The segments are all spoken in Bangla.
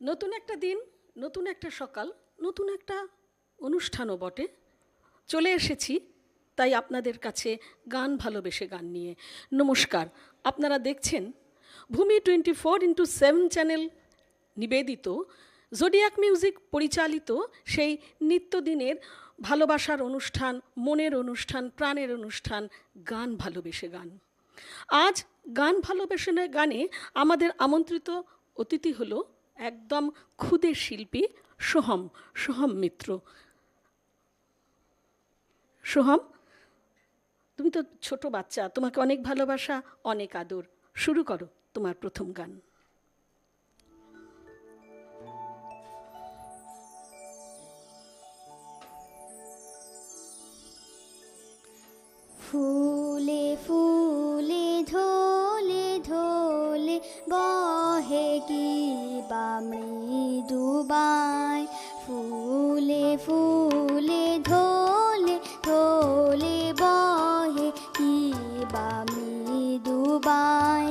নতুন একটা দিন, নতুন একটা সকাল, নতুন একটা অনুষ্ঠানও বটে। চলে এসেছি তাই আপনাদের কাছে গান ভালোবেসে গান নিয়ে। নমস্কার, আপনারা দেখছেন ভূমি 24x7 চ্যানেল নিবেদিত জোডিয়াক মিউজিক পরিচালিত সেই নিত্যদিনের ভালোবাসার অনুষ্ঠান, মনের অনুষ্ঠান, প্রাণের অনুষ্ঠান, গান ভালোবেসে গান। আজ গান ভালোবেসে গানে আমাদের আমন্ত্রিত অতিথি হলো একদম ক্ষুদে শিল্পী সোহম, সোহম মিত্র। সোহম, তুমি তো ছোট বাচ্চা, তোমাকে অনেক ভালোবাসা, অনেক আদর। শুরু করো তোমার প্রথম গান। ফুলে ফুলে ধোলে ধোলে বহে কি বা মৃদুবাই, ফুলে ফুলে ধোলে ধোলে বহে কি বা মৃদুবাই,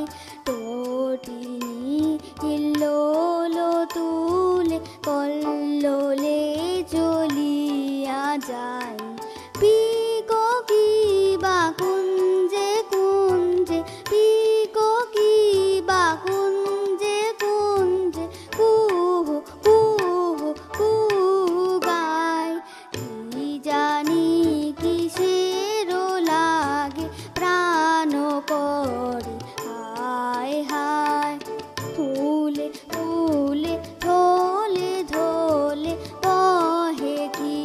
তটিনী হিল্লোলো তুলে কল্লোলে চলিয়া যায়। পিকো কি বা কুঞ্জে কুঞ্জে, পিকো কি বা কুঞ্জে কুঞ্জে, কুহু কুহু কুহু গায়। কি জানি কিসেরও লাগে প্রাণ করে হায় হায়। ফুলে ফুলে ধোলে ধোলে বহে কি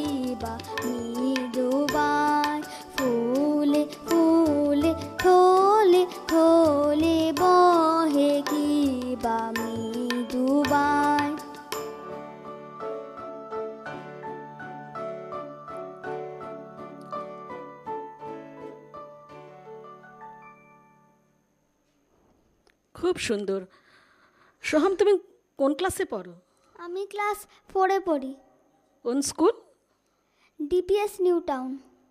বা মৃদুবাই, ফুলে ফুলে ধোলে ধোলে বহে কি বা মৃদুবাই। খুব সুন্দর। সোহম, তুমি কোন ক্লাসে পড়ো? আমি ক্লাস 4-এ পড়ি, কোন স্কুল? DPS new town.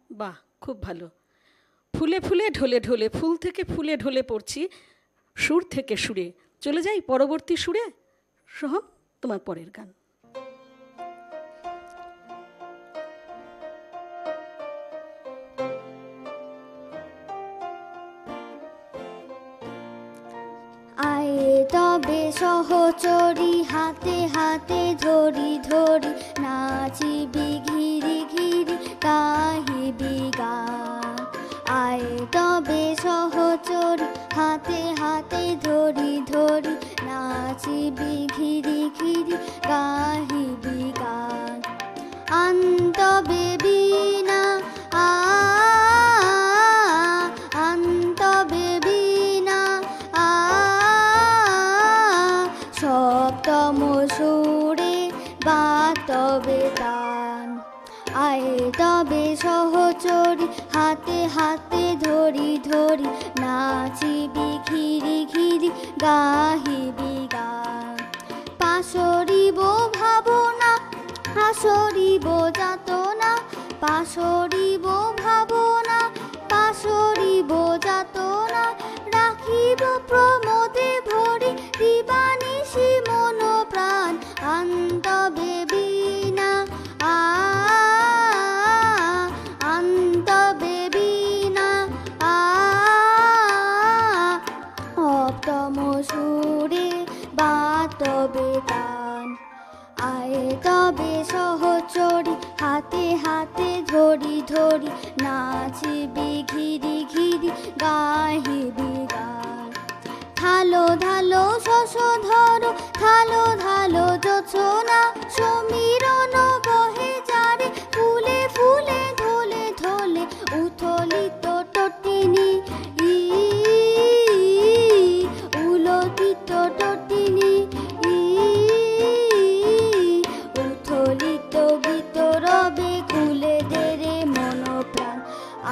বাহ, খুব ভালো। ফুলে ফুলে ঢলে ঢলে, ফুল থেকে ফুলে ঢলে পড়ছি, সুর থেকে সুরে চলে যাই পরবর্তী সুরে। সোহম, তোমার পরের গান। আয়ে তবে সহচরি হাতে হাতে ধরি ধরি, নাচিবি ঘিরি ঘিরি গাহিবি গান। আয়ে তবে সহচরি হাতে হাতে ধরি ধরি, নাচিবি ঘিরি ঘিরি গাহিবি গান। আন্তবে বীণা আন্তবে বীণা সপ্তম সুরে বাতবে তান। আয়ে তবে সহচরি হাতে হাতে ধরি ধরি, নাচিবি ঘিরি ঘিরি গাহিবি গান। পাশরিব ভাবনা হাসরিব যাতনা, পাশরিব ভাবনা পাশরিব যাতনা, রাখিব প্রমোদে ভরি দিবানিশি মন প্রাণ। আন্তবে বীণা আন্তবে বীণা অপ্তম সুরে বাতবে তান। আয়ে তবে সহচরি হাতে হাতে ধরি ধরি, নাচিবি ঘিরি ঘিরি গাহিবি গান। থালো ধালো শশ ধরো, থালো ধালো জোছনা, সমীরণ বহে যারে, ফুলে ফুলে ধোলে ধোলে উথলিত তটিনী উলটিত তটিনী উথলিত বিতরবে কুলে দেরে মন প্রাণ।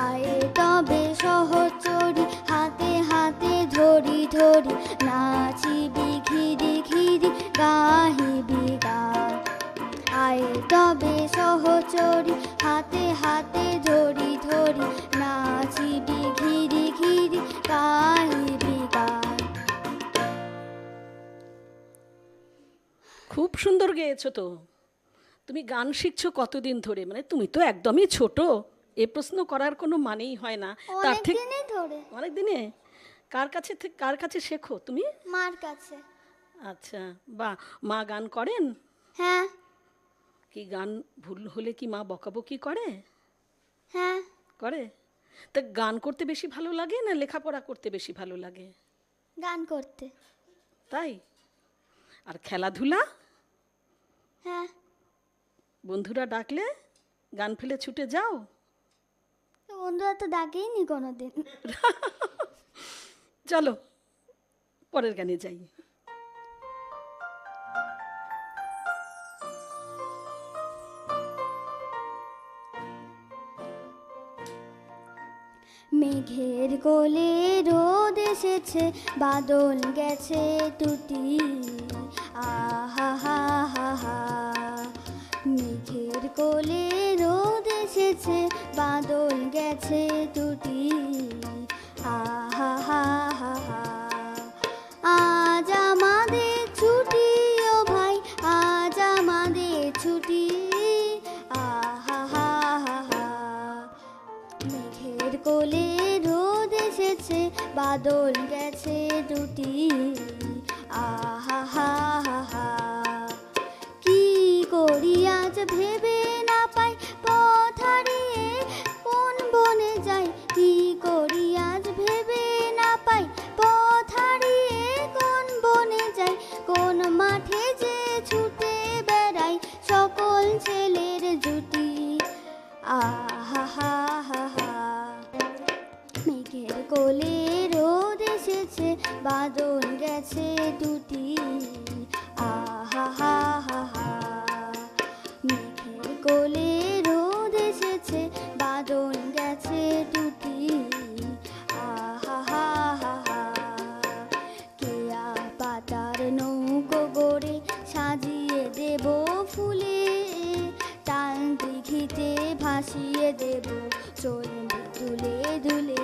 আয়ে তবে সহচরি হাতে হাতে ধরি ধরি, নাচিবি ঘিরি ঘিরি গাহিবি গান। আয়ে তবে সহচরি হাতে হাতে ধরি ধরি, নাচিবি ঘিরি ঘিরি গাহিবি গান। খুব সুন্দর গেয়েছো তো। তুমি গান শিখছো কতদিন ধরে? মানে তুমি তো একদমই ছোট, এ প্রশ্ন করার কোনো মানেই হয় না। তার অনেক থেকে দিনই ধরে। অনেক দিনে কার কাছে শেখো তুমি? মার কাছে। আচ্ছা, বাহ। মা গান করেন? হ্যাঁ। কি গান ভুল হলে কি মা বকাবকি করে? হ্যাঁ। করে। তা গান করতে বেশি ভালো লাগে না লেখাপড়া করতে বেশি ভালো লাগে? গান করতে। তাই? আর খেলাধুলা? হ্যাঁ। বন্ধুরা ডাকলে গান ফেলে ছুটে যাও? তো বন্ধুরা তো ডাকেইনি কোনোদিন। চলো পরের গানে যাই। মেঘের কোলে রোদ এসেছে, বাদল গেছে টুটি, আহা হা হা হা। মেঘের কোলে রোদ এসেছে, বাদল গেছে টুটি, আহা হা হা হা। আজ আমাদের ছুটি ও ভাই, আজ আমাদের ছুটি, আহা হা হা হা। মেঘের কোলে রোদ এসেছে, বাদল গেছে টুটি, আহা হা হা হা। কি করি আজ ভেবে না পাই, পথ হারিয়ে কোন বনে যাই। কি করি আজ ভেবে না পাই, পথ হারিয়ে কোন বনে যাই। কোন মাঠে যে ছুটে বেড়াই সকল ছেলের জুটি, আহা হা হা হা। মেঘের কোলে রোদ এসেছে, বাদল গেছে টুটি, আহা হা হা হা। মেঘের কোলে রোদ এসেছে, বাদল গেছে টুটি, আহা হা হা হা। কেয়া পাতার নৌকো গড়ে সাজিয়ে দেব ফুলে, টান দিঘিতে ভাসিয়ে দেব চলবে দুলে দুলে।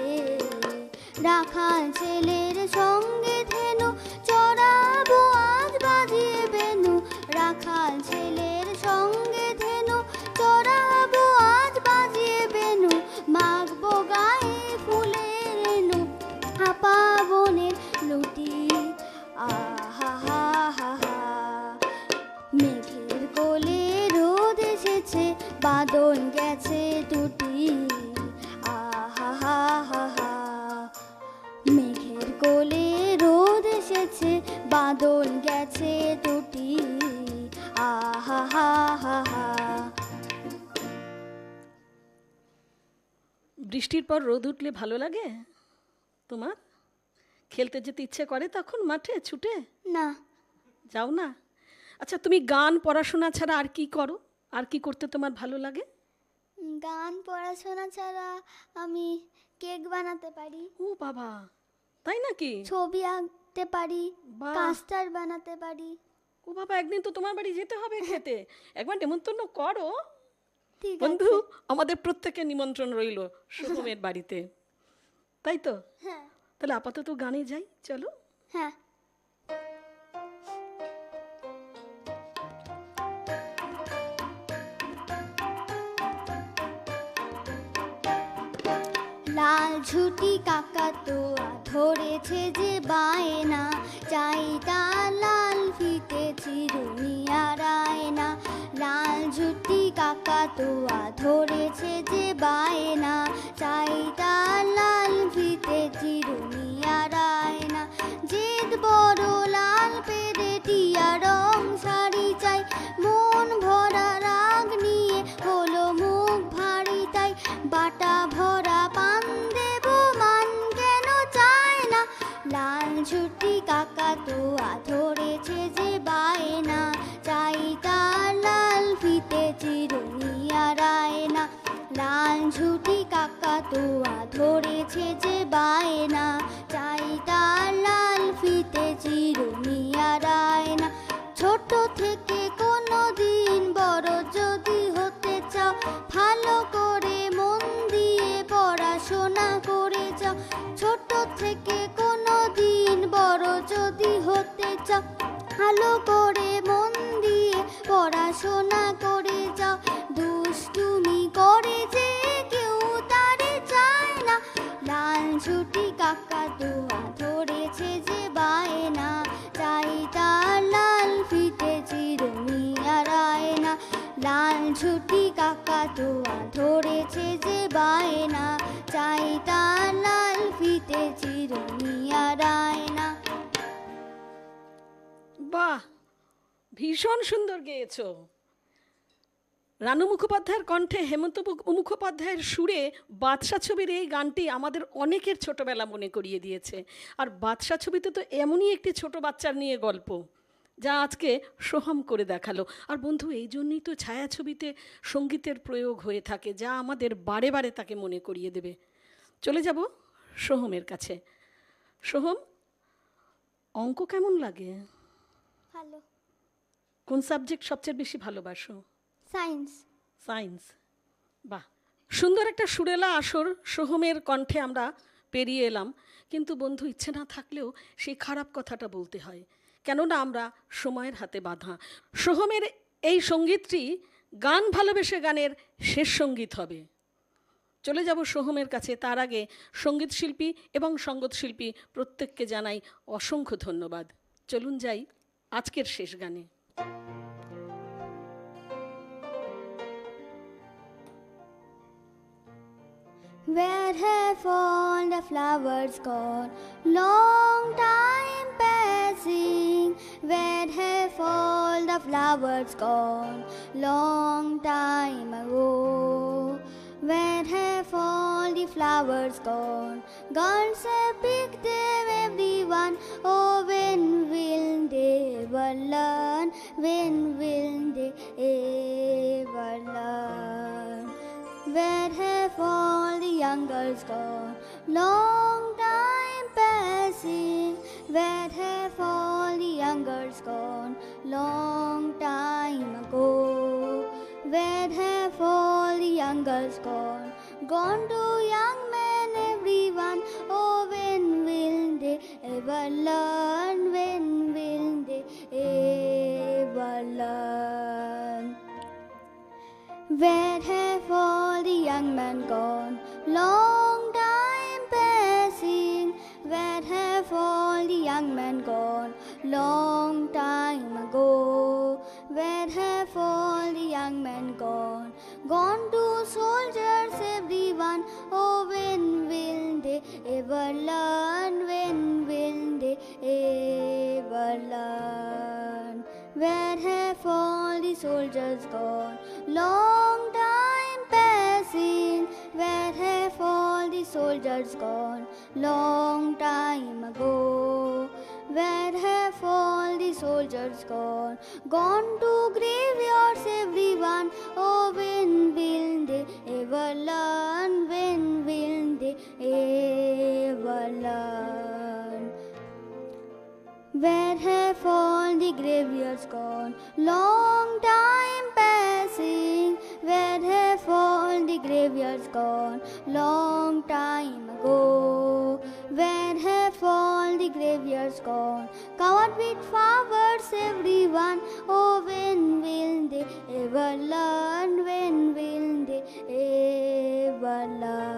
রাখাল ছেলের সঙ্গে ধেনু চড়াবো আজ বাজিয়ে বেনু, রাখাল ছেলের সঙ্গে ধেনু চড়াবো আজ বাজিয়ে বেনু। মাখবো গায়ে ফুলের রেণু, হাপা বনের লুটি, আহা হা হা হা। মেঘের কোলে রোদ এসেছে, বাদল গেছে টুটি, আহা হা হা হা। মেঘের কোলে রোদ এসেছে, বাদল গেছে টুটি, আহা হা হা হা। বৃষ্টির পর রোদ উঠলে ভালো লাগে তোমার? খেলতে যেতে ইচ্ছে করে তখন মাঠে ছুটে? না। যাও না? আচ্ছা, তুমি গান পড়াশোনা ছাড়া আর কি করো? আর কি করতে তোমার ভালো লাগে? গান পড়াশোনা ছাড়া আমি কেক বানাতে পারি, ও বাবা, তাই নাকি? ছবি আঁকতে পারি, বাহ। কাস্টার বানাতে পারি। ও বাবা, একদিন তো তোমার বাড়ি যেতে হবে খেতে। একবার নেমন্তন্ন করো। ঠিক বন্ধু, আছে। আমাদের প্রত্যেকের নিমন্ত্রণ রইল শুভমের বাড়িতে, তাই তো? হ্যাঁ। তাহলে আপাতত গানে যাই, চলো। হ্যাঁ। লাল ঝুটি কাকাতুয়া ধরেছে যে বায়না, চাই তার লাল ফিতে চিরুনি আর আয়না। লাল ঝুটি কাকাতুয়া ধরেছে যে বায়না, চাই তার লাল ফিতে চিরুনি আর আয়না। জেদ বড় লাল পেরেটিয়া রং শাড়ি চাই, মন ভরা রাগ নিয়ে হলো মুখ ভারী তাই। বাটা ভরা পান দেব, মান কেন চায় না। লাল ঝুটি কাকাতুয়া ধরেছে যে বায়না, চাই তার লাল ফিতে চিরুনি আর আয়না। লাল ঝুটি কাকাতুয়া ধরেছে যে বায়না, চাই তার লাল ফিতে চিরুনি আর আয়না। ছোট থেকে কোনো দিন বড় যদি হতে চাও, ভালো করে মন দিয়ে পড়াশোনা করে যাও। ছোট থেকে কোনো দিন বড় যদি হতে চাও, ভালো করে মন দিয়ে ঝুটি কাকাতুয়া ধরেছে যে বায়না, চাই তার লাল ফিতে চিরুনি আর আয়না। বাহ, ভীষণ সুন্দর গেয়েছো। রানু মুখোপাধ্যায়ের কণ্ঠে, হেমন্ত মুখোপাধ্যায়ের সুরে বাদশা ছবির এই গানটি আমাদের অনেকের ছোটবেলা মনে করিয়ে দিয়েছে। আর বাদশা ছবিতে তো এমনই একটি ছোট বাচ্চার নিয়ে গল্প, যা আজকে সোহম করে দেখালো। আর বন্ধু, এই জন্যই তো ছায়াছবিতে সঙ্গীতের প্রয়োগ হয়ে থাকে, যা আমাদের বারে বারে তাকে মনে করিয়ে দেবে। চলে যাব সোহমের কাছে। সোহম, অঙ্ক কেমন লাগে? ভালো। কোন সাবজেক্ট সবচেয়ে বেশি ভালোবাসো? সায়েন্স। সায়েন্স। বাহ, সুন্দর একটা সুরেলা আসর সোহমের কণ্ঠে আমরা পেরিয়ে এলাম। কিন্তু বন্ধু, ইচ্ছে না থাকলেও সেই খারাপ কথাটা বলতে হয়, কেননা আমরা সময়ের হাতে বাঁধা। সোহমের এই সঙ্গীতটি গান ভালোবেসে গানের শেষ সঙ্গীত হবে। চলে যাব সোহমের কাছে। তার আগে সঙ্গীত শিল্পী এবং সঙ্গীতশিল্পী প্রত্যেককে জানাই অসংখ্য ধন্যবাদ। চলুন যাই আজকের শেষ গানে। Where have all the flowers gone? Long time passing. Where have all the flowers gone? Long time ago. Where have all the flowers gone? Girls have picked them, everyone. Oh, when will they ever learn? When will they ever learn? Where have all the young girls gone? Long time passing. Where have all the young girls gone? Long time ago. Where have all the young girls gone? Gone to young men, everyone. Oh, when will they ever learn? When will they ever learn? Where have all the young men gone? Long time passing. Where have all the young men gone? Long time ago. Where have all the young men gone? Gone to soldiers, everyone. Oh, when will they ever learn? When will they ever learn? Where have all the soldiers gone? Long time passing. Where have all the soldiers gone? Long time ago. Where have all the soldiers gone? Gone to graveyards, everyone. Oh, when will they ever learn? When will they ever learn? Where have all the graveyards gone? Long time passing. Where have all the graveyards gone? Long time ago. Where have all the graveyards gone? Covered with flowers, everyone. Oh, when will they ever learn? When will they ever learn?